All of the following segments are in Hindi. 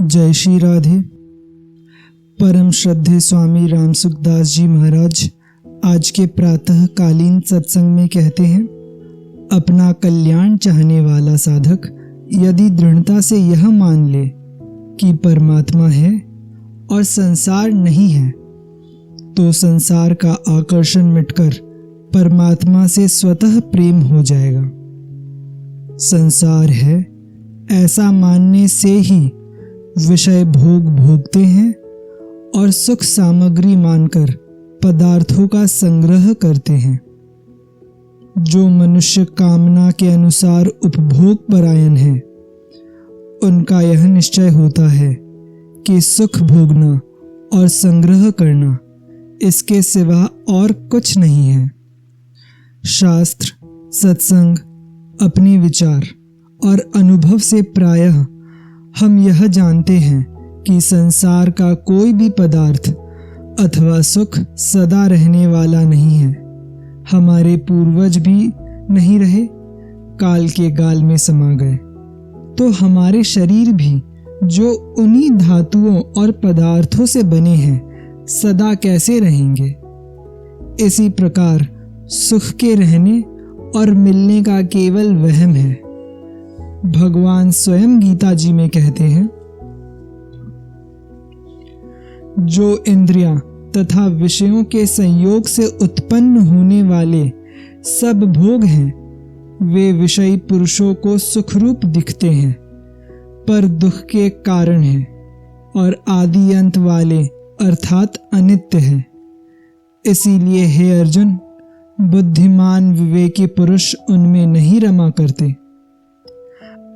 जय श्री राधे। परम श्रद्धेय स्वामी राम सुखदास जी महाराज आज के प्रातःकालीन सत्संग में कहते हैं, अपना कल्याण चाहने वाला साधक यदि दृढ़ता से यह मान ले कि परमात्मा है और संसार नहीं है, तो संसार का आकर्षण मिटकर परमात्मा से स्वतः प्रेम हो जाएगा। संसार है ऐसा मानने से ही विषय भोग भोगते हैं और सुख सामग्री मानकर पदार्थों का संग्रह करते हैं। जो मनुष्य कामना के अनुसार उपभोग परायण है, उनका यह निश्चय होता है कि सुख भोगना और संग्रह करना इसके सिवा और कुछ नहीं है। शास्त्र, सत्संग, अपने विचार और अनुभव से प्रायः हम यह जानते हैं कि संसार का कोई भी पदार्थ अथवा सुख सदा रहने वाला नहीं है। हमारे पूर्वज भी नहीं रहे, काल के गाल में समा गए, तो हमारे शरीर भी जो उन्हीं धातुओं और पदार्थों से बने हैं, सदा कैसे रहेंगे। इसी प्रकार सुख के रहने और मिलने का केवल वहम है। भगवान स्वयं गीता जी में कहते हैं, जो इंद्रियां तथा विषयों के संयोग से उत्पन्न होने वाले सब भोग हैं, वे विषयी पुरुषों को सुखरूप दिखते हैं, पर दुख के कारण हैं और आदि अंत वाले अर्थात अनित्य हैं। इसीलिए हे अर्जुन, बुद्धिमान विवेकी पुरुष उनमें नहीं रमा करते।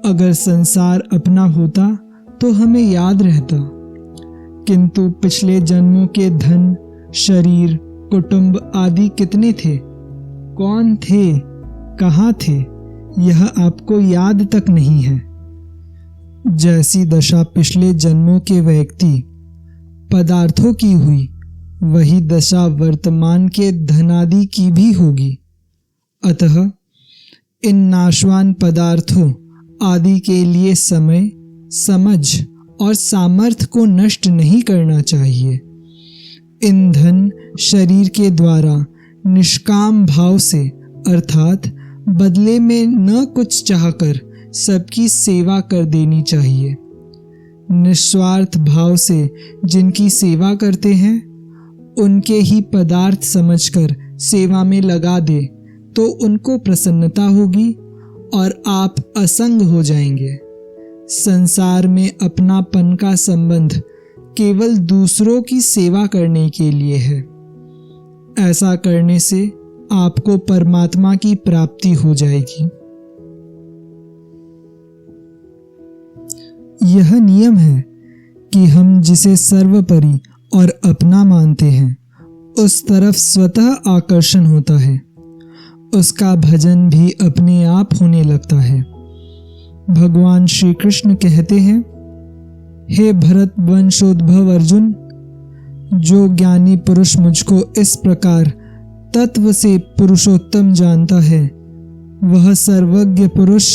अगर संसार अपना होता तो हमें याद रहता, किंतु पिछले जन्मों के धन, शरीर, कुटुंब आदि कितने थे, कौन थे, कहाँ थे, यह आपको याद तक नहीं है। जैसी दशा पिछले जन्मों के व्यक्ति पदार्थों की हुई, वही दशा वर्तमान के धनादि की भी होगी। अतः इन नाशवान पदार्थों आदि के लिए समय, समझ और सामर्थ्य को नष्ट नहीं करना चाहिए। इन धन, शरीर के द्वारा निष्काम भाव से अर्थात बदले में न कुछ चाहकर सबकी सेवा कर देनी चाहिए। निस्वार्थ भाव से जिनकी सेवा करते हैं, उनके ही पदार्थ समझकर सेवा में लगा दे तो उनको प्रसन्नता होगी और आप असंग हो जाएंगे। संसार में अपनापन का संबंध केवल दूसरों की सेवा करने के लिए है। ऐसा करने से आपको परमात्मा की प्राप्ति हो जाएगी। यह नियम है कि हम जिसे सर्वोपरि और अपना मानते हैं, उस तरफ स्वतः आकर्षण होता है। उसका भजन भी अपने आप होने लगता है। भगवान श्री कृष्ण कहते हैं, हे भरत वंशोद्भव अर्जुन, जो ज्ञानी पुरुष मुझको इस प्रकार तत्व से पुरुषोत्तम जानता है, वह सर्वज्ञ पुरुष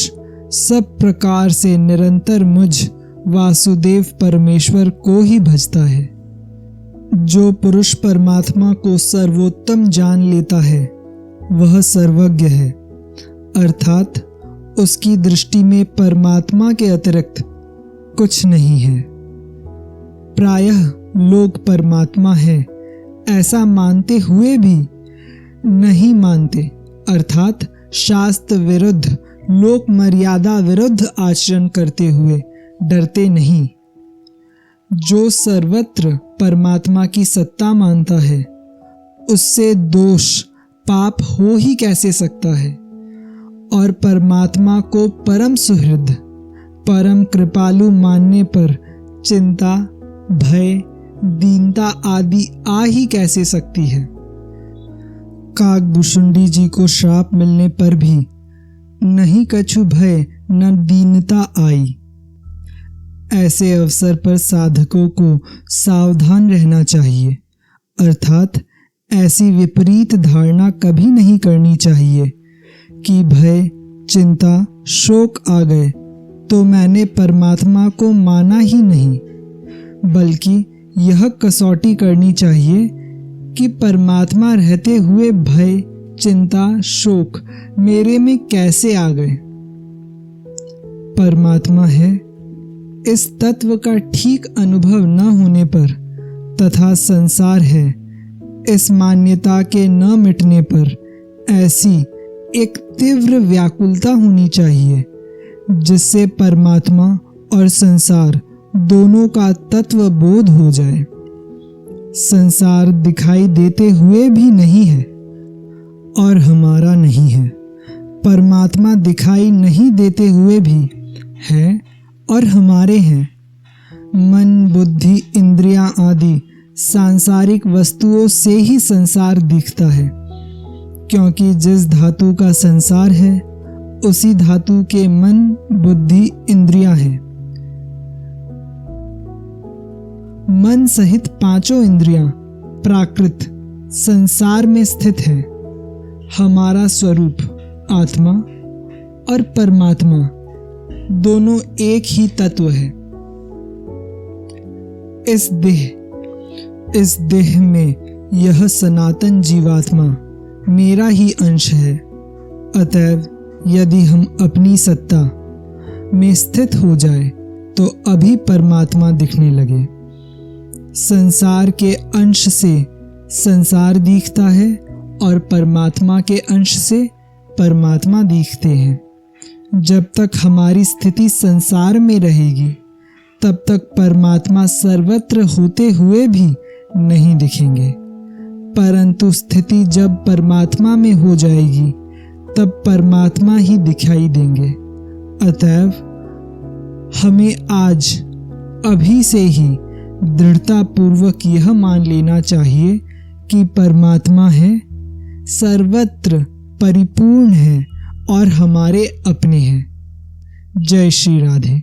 सब प्रकार से निरंतर मुझ वासुदेव परमेश्वर को ही भजता है। जो पुरुष परमात्मा को सर्वोत्तम जान लेता है, वह सर्वज्ञ है, अर्थात उसकी दृष्टि में परमात्मा के अतिरिक्त कुछ नहीं है। प्रायः लोग परमात्मा है ऐसा मानते हुए भी नहीं मानते, अर्थात शास्त्र विरुद्ध, लोक मर्यादा विरुद्ध आचरण करते हुए डरते नहीं। जो सर्वत्र परमात्मा की सत्ता मानता है, उससे दोष, पाप हो ही कैसे सकता है। और परमात्मा को परम सुहृद, परम कृपालु मानने पर चिंता, भय, दीनता आदि आ ही कैसे सकती है। काकभूषुंडी जी को श्राप मिलने पर भी नहीं कछु भय न दीनता आई। ऐसे अवसर पर साधकों को सावधान रहना चाहिए, अर्थात ऐसी विपरीत धारणा कभी नहीं करनी चाहिए कि भय, चिंता, शोक आ गए तो मैंने परमात्मा को माना ही नहीं, बल्कि यह कसौटी करनी चाहिए कि परमात्मा रहते हुए भय, चिंता, शोक मेरे में कैसे आ गए। परमात्मा है, इस तत्व का ठीक अनुभव न होने पर तथा संसार है, इस मान्यता के न मिटने पर ऐसी एक तीव्र व्याकुलता होनी चाहिए जिससे परमात्मा और संसार दोनों का तत्व बोध हो जाए। संसार दिखाई देते हुए भी नहीं है और हमारा नहीं है, परमात्मा दिखाई नहीं देते हुए भी है और हमारे हैं। मन, बुद्धि, इंद्रियां आदि सांसारिक वस्तुओं से ही संसार दिखता है, क्योंकि जिस धातु का संसार है उसी धातु के मन, बुद्धि, इंद्रियां हैं। मन सहित पांचों इंद्रियां प्राकृत संसार में स्थित है। हमारा स्वरूप आत्मा और परमात्मा दोनों एक ही तत्व है। इस देह में यह सनातन जीवात्मा मेरा ही अंश है। अतएव यदि हम अपनी सत्ता में स्थित हो जाए तो अभी परमात्मा दिखने लगे। संसार के अंश से संसार दिखता है और परमात्मा के अंश से परमात्मा दिखते हैं। जब तक हमारी स्थिति संसार में रहेगी तब तक परमात्मा सर्वत्र होते हुए भी नहीं दिखेंगे, परंतु स्थिति जब परमात्मा में हो जाएगी तब परमात्मा ही दिखाई देंगे। अतएव हमें आज अभी से ही दृढ़ता पूर्वक यह मान लेना चाहिए कि परमात्मा है, सर्वत्र परिपूर्ण है और हमारे अपने हैं। जय श्री राधे।